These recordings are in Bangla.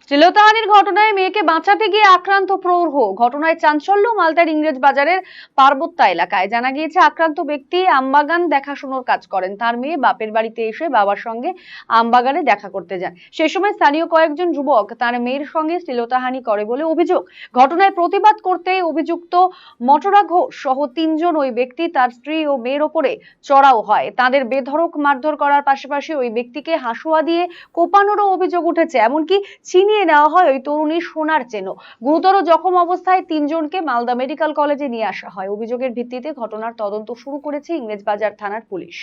শ্লীলতাহানির ঘটনায় মেয়েকে বাঁচাতে গিয়ে আক্রান্ত প্রৌঢ়। ঘটনায় চাঞ্চল্য মালদার ইংরেজ বাজারের পার্বত্যা এলাকায়। জানা গিয়েছে আমবাগান ব্যক্তি আমবাগান দেখাশোনার কাজ করেন। তার মেয়ে বাপের বাড়িতে এসে বাবার সঙ্গে আমবাগানে দেখা করতে যান। সেই সময় স্থানীয় কয়েকজন যুবক তার মেয়ের সঙ্গে শ্লীলতাহানি করে বলে অভিযোগ। ঘটনায় প্রতিবাদ করতে অভিযুক্ত মটরা ঘোষ সহ 3 জন ওই ব্যক্তি তার স্ত্রী ও মেয়ের ওপরে চড়াও হয়। তাদের বেধড়ক মারধর করার পাশাপাশি ওই ব্যক্তিকে হাসুয়া দিয়ে কোপানোরও অভিযোগ উঠেছে। এমনকি ছিনিয়ে নেওয়া হয় ওই তরুণীর সোনার চেনও। গুরুতর জখম অবস্থায় 3 জনকে মালদা মেডিকেল কলেজে নিয়ে আসা হয়। অভিযোগের ভিত্তিতে ঘটনার তদন্ত শুরু করেছে ইংরেজবাজার থানার পুলিশ।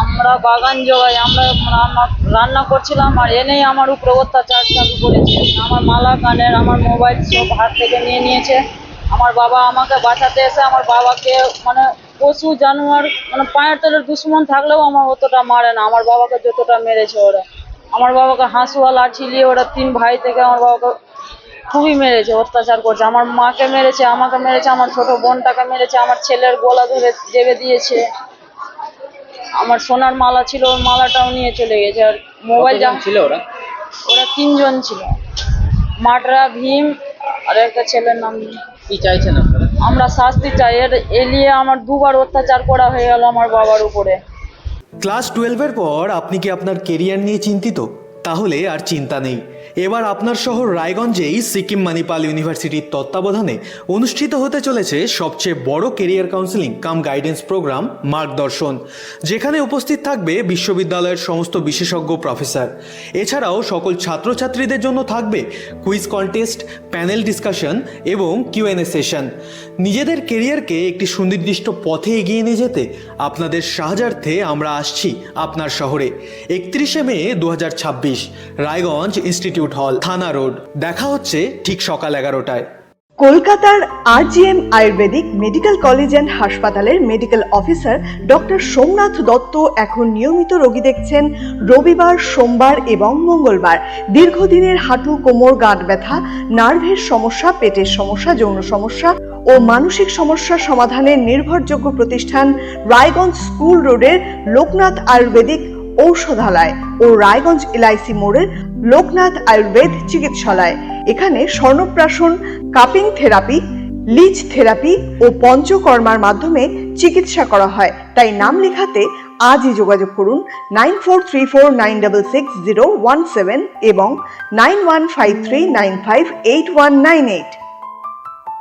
আমরা বাগান জোগাই, আমরা রান্না করছিলাম আর এনেই আমার উপরে অত্যাচার চালু করেছে। আমার মালা কানের আমার মোবাইল সব হাত থেকে নিয়ে নিয়েছে। আমার বাবা আমাকে বাঁচাতে এসে আমার বাবাকে পশু জানোয়ার পায়ের তলের দুশ্মন থাকলেও আমার অতটা মারে না। আমার বাবাকে যতটা মেরেছে ওরা, আমার বাবাকে হাঁসুয়া লাঠি নিয়ে ওরা 3 ভাই থেকে আমার বাবাকে খুবই মেরেছে, অত্যাচার করছে। আমার মাকে মেরেছে, আমাকে মেরেছে, আমার ছোট বোনটাকে মেরেছে, আমার ছেলের গলা ধরে জেবে দিয়েছে। আমার সোনার মালা ছিল, ওর মালাটাও নিয়ে চলে গেছে। আর মোবাইল ছিল ওরা 3 জন ছিল, মাটরা, ভীম আর একটা ছেলের নাম। কি চাইছেন আপনারা? আমরা শাস্তি চাই। এলিয়ে আমার 2 বার অত্যাচার করা হয়ে গেল আমার বাবার উপরে। ক্লাস 12-এর পর আপনি কি আপনার কেরিয়ার নিয়ে চিন্তিত? তাহলে আর চিন্তা নেই। এবার আপনার শহর রায়গঞ্জেই সিকিম মানিপাল ইউনিভার্সিটির তত্ত্বাবধানে অনুষ্ঠিত হতে চলেছে সবচেয়ে বড় কেরিয়ার কাউন্সেলিং কাম গাইডেন্স প্রোগ্রাম মার্গদর্শন, যেখানে উপস্থিত থাকবে বিশ্ববিদ্যালয়ের সমস্ত বিশেষজ্ঞ প্রফেসর। এছাড়াও সকল ছাত্রছাত্রীদের জন্য থাকবে কুইজ কন্টেস্ট, প্যানেল ডিসকাশন এবং কিউএনএ সেশন। নিজেদের কেরিয়ারকে একটি সুনির্দিষ্ট পথে এগিয়ে নিয়ে যেতে আপনাদের সাহায্যার্থে আমরা আসছি আপনার শহরে। 31শে মে 2026, রায়গঞ্জ ইনস্টিটিউট হল, থানা রোড। দেখা হচ্ছে ঠিক সকাল 11টায়। কলকাতার RGM ayurvedic medical college and হাসপাতালের medical officer doctor Somnath Dutta এখন নিয়মিত রোগী দেখছেন রবিবার, সোমবার এবং মঙ্গলবার। দীর্ঘদিনের হাঁটু, কোমর, গাঁট ব্যথা, নার্ভের সমস্যা, পেটের সমস্যা, যৌন সমস্যা ও মানসিক সমস্যা সমাধানের নির্ভরযোগ্য প্রতিষ্ঠান রায়গঞ্জ স্কুল রোডের লোকনাথ আয়ুর্বেদিক ঔষধালয় ও রায়গঞ্জ LIC মোড়ের লোকনাথ আয়ুর্বেদ চিকিৎসালয়। এখানে স্বর্ণপ্রাশন, কাপিং থেরাপি, লিচ থেরাপি ও পঞ্চকর্মার মাধ্যমে চিকিৎসা করা হয়। তাই নাম লেখাতে আজই যোগাযোগ করুন 9434966017 এবং 9153958198।